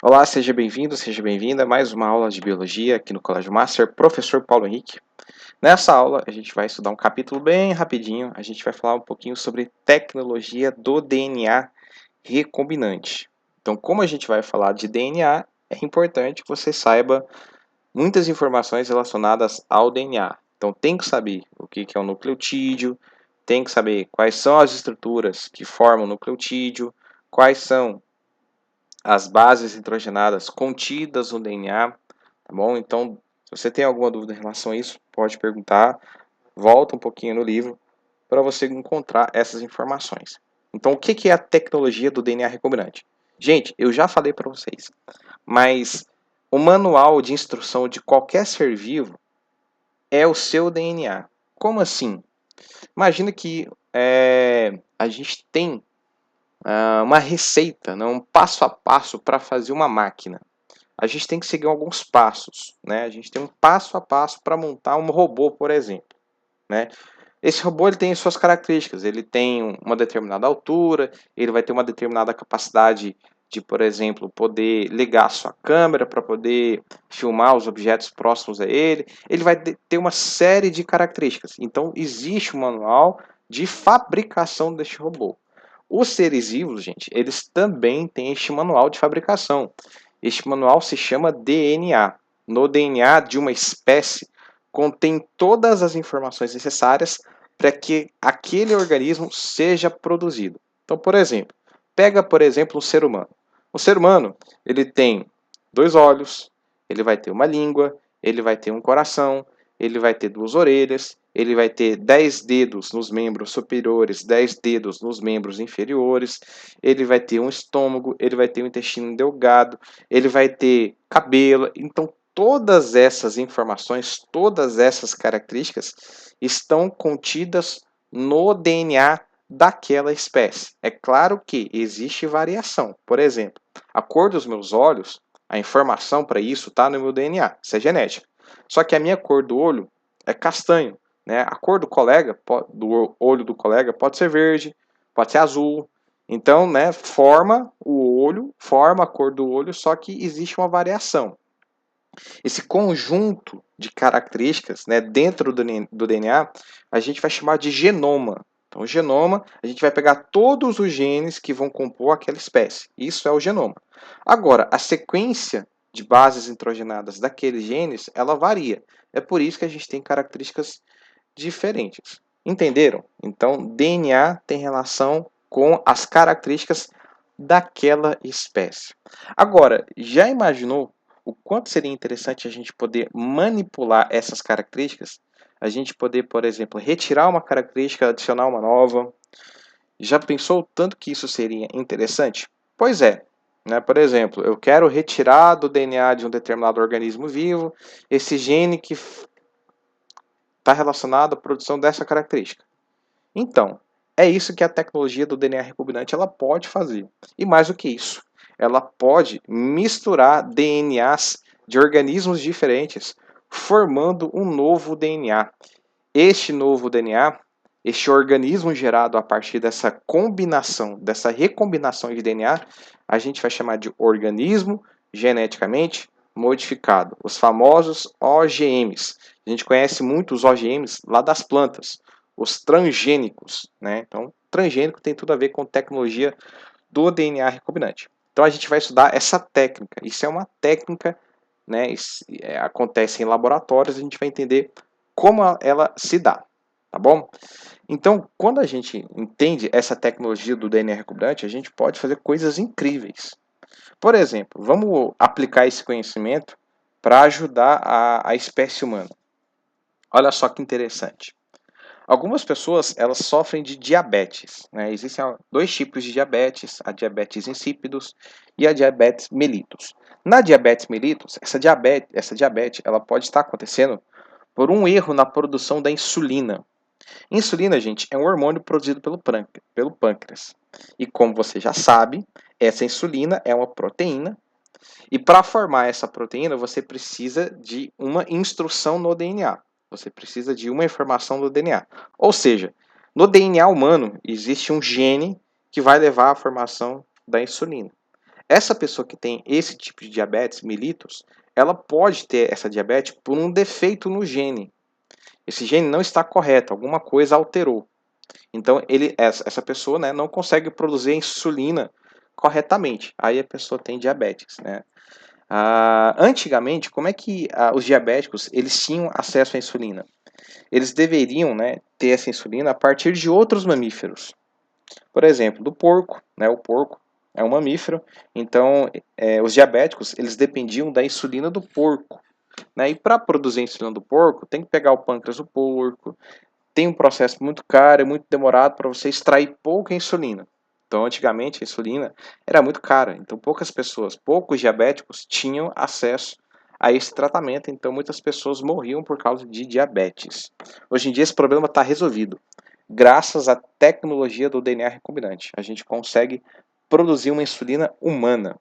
Olá, seja bem-vindo, seja bem-vinda a mais uma aula de Biologia aqui no Colégio Master, professor Paulo Henrique. Nessa aula, a gente vai estudar um capítulo bem rapidinho, a gente vai falar um pouquinho sobre tecnologia do DNA recombinante. Então, como a gente vai falar de DNA, é importante que você saiba muitas informações relacionadas ao DNA. Então, tem que saber o que é o nucleotídeo, tem que saber quais são as estruturas que formam o nucleotídeo, quais são as bases nitrogenadas contidas no DNA, tá bom? Então, se você tem alguma dúvida em relação a isso, pode perguntar, volta um pouquinho no livro para você encontrar essas informações. Então, o que é a tecnologia do DNA recombinante? Gente, eu já falei para vocês, mas o manual de instrução de qualquer ser vivo é o seu DNA. Como assim? Imagina que a gente tem uma receita, né, um passo a passo para fazer uma máquina. A gente tem que seguir alguns passos, né? A gente tem um passo a passo para montar um robô, por exemplo, né? Esse robô ele tem suas características, ele tem uma determinada altura, ele vai ter uma determinada capacidade de, por exemplo, poder ligar a sua câmera para poder filmar os objetos próximos a ele. Ele vai ter uma série de características. Então, existe um manual de fabricação deste robô. Os seres vivos, gente, eles também têm este manual de fabricação. Este manual se chama DNA. No DNA de uma espécie contém todas as informações necessárias para que aquele organismo seja produzido. Então, por exemplo, pega, por exemplo, um ser humano. O ser humano, ele tem dois olhos, ele vai ter uma língua, ele vai ter um coração, ele vai ter duas orelhas, ele vai ter 10 dedos nos membros superiores, 10 dedos nos membros inferiores, ele vai ter um estômago, ele vai ter um intestino delgado, ele vai ter cabelo. Então, todas essas informações, todas essas características estão contidas no DNA daquela espécie. É claro que existe variação. Por exemplo, a cor dos meus olhos, a informação para isso está no meu DNA, isso é genética. Só que a minha cor do olho é castanho, né? A cor do colega, do olho do colega, pode ser verde, pode ser azul. Então, né, forma o olho, forma a cor do olho, só que existe uma variação. Esse conjunto de características, né, dentro do DNA, a gente vai chamar de genoma. Então, o genoma, a gente vai pegar todos os genes que vão compor aquela espécie. Isso é o genoma. Agora, a sequência de bases nitrogenadas daqueles genes, ela varia. É por isso que a gente tem características diferentes. Entenderam? Então, DNA tem relação com as características daquela espécie. Agora, já imaginou o quanto seria interessante a gente poder manipular essas características? A gente poder, por exemplo, retirar uma característica, adicionar uma nova. Já pensou o tanto que isso seria interessante? Pois é. Né? Por exemplo, eu quero retirar do DNA de um determinado organismo vivo esse gene que está relacionado à produção dessa característica. Então, é isso que a tecnologia do DNA recombinante ela pode fazer. E mais do que isso, ela pode misturar DNAs de organismos diferentes, formando um novo DNA. Este novo DNA, este organismo gerado a partir dessa combinação, dessa recombinação de DNA, a gente vai chamar de organismo geneticamente modificado, os famosos OGMs. A gente conhece muito os OGMs lá das plantas, os transgênicos, né? Então, transgênico tem tudo a ver com tecnologia do DNA recombinante. Então, a gente vai estudar essa técnica. Isso é uma técnica, né? Acontece em laboratórios, a gente vai entender como ela se dá, tá bom? Então, quando a gente entende essa tecnologia do DNA recombinante, a gente pode fazer coisas incríveis. Por exemplo, vamos aplicar esse conhecimento para ajudar a espécie humana. Olha só que interessante. Algumas pessoas elas sofrem de diabetes. Né? Existem dois tipos de diabetes, a diabetes insípidos e a diabetes mellitus. Na diabetes mellitus, essa diabetes ela pode estar acontecendo por um erro na produção da insulina. Insulina, gente, é um hormônio produzido pelo pâncreas. E como você já sabe, essa insulina é uma proteína. E para formar essa proteína, você precisa de uma instrução no DNA. Você precisa de uma informação no DNA. Ou seja, no DNA humano existe um gene que vai levar à formação da insulina. essa pessoa que tem esse tipo de diabetes mellitus, ela pode ter essa diabetes por um defeito no gene. Esse gene não está correto, alguma coisa alterou. Então, essa pessoa, né, não consegue produzir insulina corretamente. Aí a pessoa tem diabetes, né? Antigamente, como é que os diabéticos eles tinham acesso à insulina? Eles deveriam, né, ter essa insulina a partir de outros mamíferos. Por exemplo, do porco, né? O porco é um mamífero, então os diabéticos eles dependiam da insulina do porco, né? E para produzir a insulina do porco, tem que pegar o pâncreas do porco, tem um processo muito caro, é muito demorado para você extrair pouca insulina. Então, antigamente, a insulina era muito cara, então poucas pessoas, poucos diabéticos tinham acesso a esse tratamento, então muitas pessoas morriam por causa de diabetes. Hoje em dia esse problema está resolvido. Graças à tecnologia do DNA recombinante, a gente consegue produzir uma insulina humana.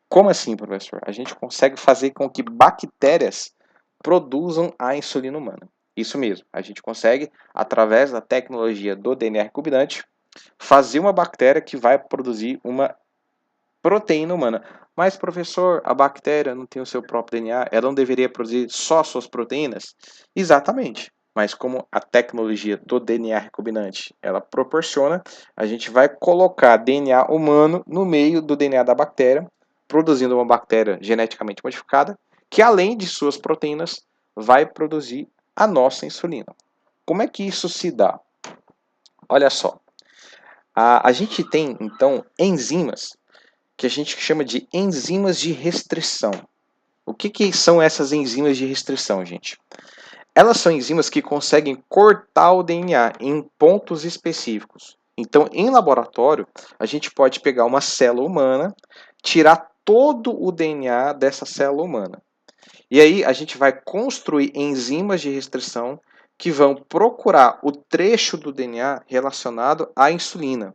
Como assim, professor? A gente consegue fazer com que bactérias produzam a insulina humana. Isso mesmo, a gente consegue, através da tecnologia do DNA recombinante, fazer uma bactéria que vai produzir uma proteína humana. Mas, professor, a bactéria não tem o seu próprio DNA, ela não deveria produzir só suas proteínas? Exatamente. Mas como a tecnologia do DNA recombinante, ela proporciona, a gente vai colocar DNA humano no meio do DNA da bactéria, produzindo uma bactéria geneticamente modificada, que além de suas proteínas, vai produzir a nossa insulina. Como é que isso se dá? Olha só, a gente tem então enzimas que a gente chama de enzimas de restrição. O que são essas enzimas de restrição, gente? Elas são enzimas que conseguem cortar o DNA em pontos específicos. Então, em laboratório, a gente pode pegar uma célula humana, tirar todo o DNA dessa célula humana. E aí a gente vai construir enzimas de restrição que vão procurar o trecho do DNA relacionado à insulina.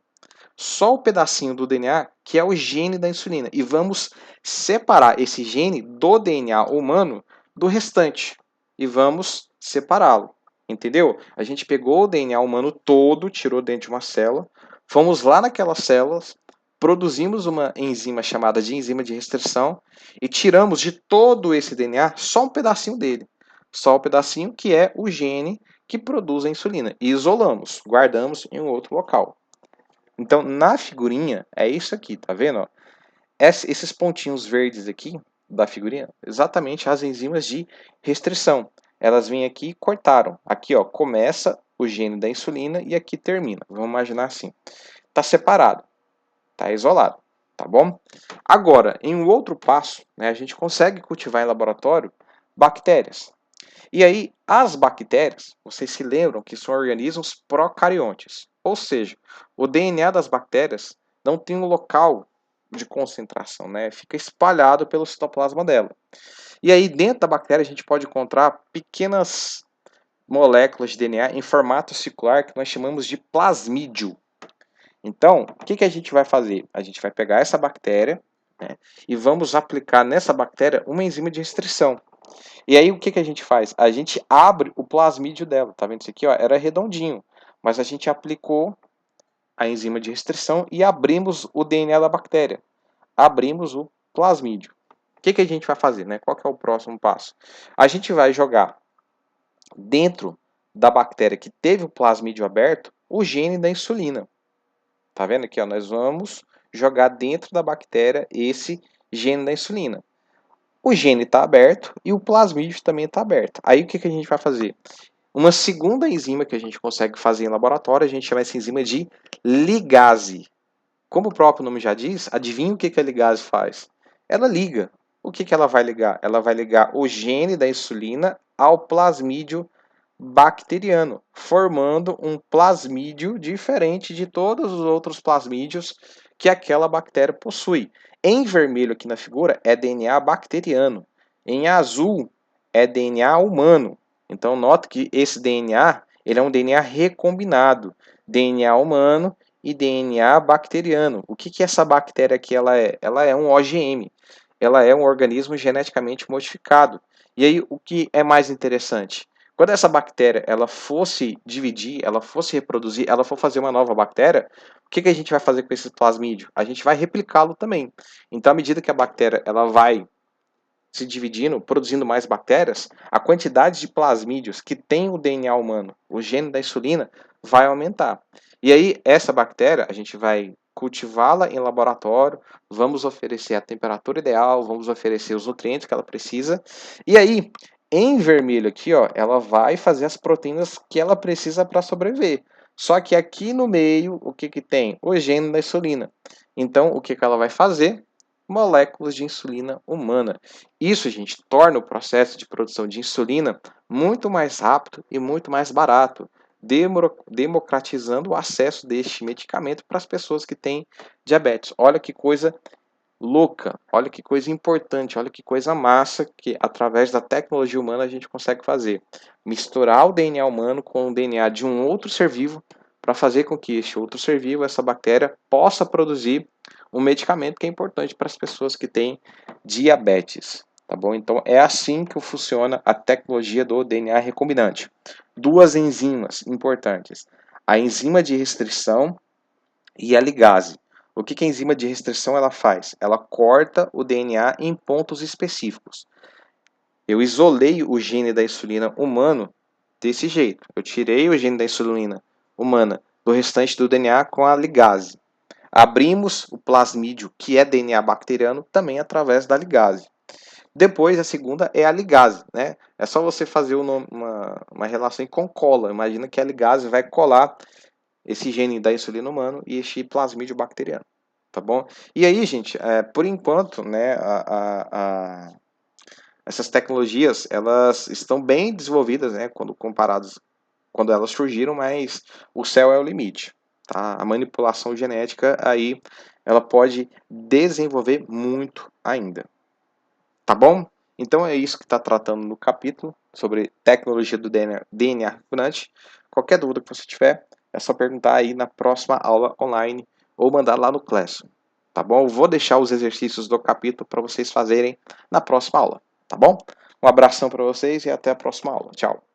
Só o pedacinho do DNA que é o gene da insulina. E vamos separar esse gene do DNA humano do restante. E vamos separá-lo. Entendeu? A gente pegou o DNA humano todo, tirou dentro de uma célula, fomos lá naquelas células, produzimos uma enzima chamada de enzima de restrição e tiramos de todo esse DNA só um pedacinho dele. Só o pedacinho que é o gene que produz a insulina. E isolamos, guardamos em um outro local. Então, na figurinha, é isso aqui, tá vendo? Ó? Esses pontinhos verdes aqui da figurinha, exatamente as enzimas de restrição. Elas vêm aqui e cortaram. Aqui, ó, começa o gene da insulina e aqui termina. Vamos imaginar assim. Tá separado, tá isolado, tá bom? Agora, em um outro passo, né, a gente consegue cultivar em laboratório bactérias. E aí, as bactérias, vocês se lembram que são organismos procariontes, ou seja, o DNA das bactérias não tem um local de concentração, né? Fica espalhado pelo citoplasma dela. E aí, dentro da bactéria, a gente pode encontrar pequenas moléculas de DNA em formato circular que nós chamamos de plasmídio. Então, o que a gente vai fazer? A gente vai pegar essa bactéria, né, e vamos aplicar nessa bactéria uma enzima de restrição. E aí o que a gente faz? A gente abre o plasmídio dela, tá vendo isso aqui? Ó? Era redondinho, mas a gente aplicou a enzima de restrição e abrimos o DNA da bactéria. Abrimos o plasmídio. O que a gente vai fazer? Né? Qual que é o próximo passo? A gente vai jogar dentro da bactéria que teve o plasmídio aberto o gene da insulina. Tá vendo aqui? Ó? Nós vamos jogar dentro da bactéria esse gene da insulina. O gene está aberto e o plasmídio também está aberto. Aí o que a gente vai fazer? Uma segunda enzima que a gente consegue fazer em laboratório, a gente chama essa enzima de ligase. Como o próprio nome já diz, adivinha o que a ligase faz? Ela liga. O que ela vai ligar? Ela vai ligar o gene da insulina ao plasmídio bacteriano, formando um plasmídio diferente de todos os outros plasmídios que aquela bactéria possui. Em vermelho aqui na figura é DNA bacteriano, em azul é DNA humano. Então note que esse DNA ele é um DNA recombinado, DNA humano e DNA bacteriano. O que essa bactéria aqui ela é? Ela é um OGM, ela é um organismo geneticamente modificado. E aí o que é mais interessante? Quando essa bactéria ela fosse dividir, ela fosse reproduzir, ela for fazer uma nova bactéria, o que a gente vai fazer com esse plasmídio? A gente vai replicá-lo também. Então, à medida que a bactéria ela vai se dividindo, produzindo mais bactérias, a quantidade de plasmídios que tem o DNA humano, o gene da insulina, vai aumentar. E aí, essa bactéria, a gente vai cultivá-la em laboratório, vamos oferecer a temperatura ideal, vamos oferecer os nutrientes que ela precisa, e aí, em vermelho aqui, ó, ela vai fazer as proteínas que ela precisa para sobreviver. Só que aqui no meio, o que que tem? O gene da insulina. Então, o que que ela vai fazer? Moléculas de insulina humana. Isso, gente, torna o processo de produção de insulina muito mais rápido e muito mais barato, democratizando o acesso deste medicamento para as pessoas que têm diabetes. Olha que coisa louca, olha que coisa importante, olha que coisa massa que através da tecnologia humana a gente consegue fazer. Misturar o DNA humano com o DNA de um outro ser vivo para fazer com que este outro ser vivo, essa bactéria, possa produzir um medicamento que é importante para as pessoas que têm diabetes. Tá bom? Então é assim que funciona a tecnologia do DNA recombinante. Duas enzimas importantes: a enzima de restrição e a ligase. O que a enzima de restrição ela faz? Ela corta o DNA em pontos específicos. Eu isolei o gene da insulina humano desse jeito. Eu tirei o gene da insulina humana do restante do DNA com a ligase. Abrimos o plasmídio, que é DNA bacteriano, também através da ligase. Depois, a segunda é a ligase, né? É só você fazer uma relação com cola. Imagina que a ligase vai colar esse gene da insulina humano e este plasmídio bacteriano, tá bom? E aí, gente, por enquanto, né, essas tecnologias, elas estão bem desenvolvidas, né, quando comparadas, quando elas surgiram, mas o céu é o limite, tá? A manipulação genética aí, ela pode desenvolver muito ainda, tá bom? Então é isso que está tratando no capítulo sobre tecnologia do DNA recombinante. Qualquer dúvida que você tiver, é só perguntar aí na próxima aula online ou mandar lá no Classroom, tá bom? Eu vou deixar os exercícios do capítulo para vocês fazerem na próxima aula, tá bom? Um abração para vocês e até a próxima aula. Tchau!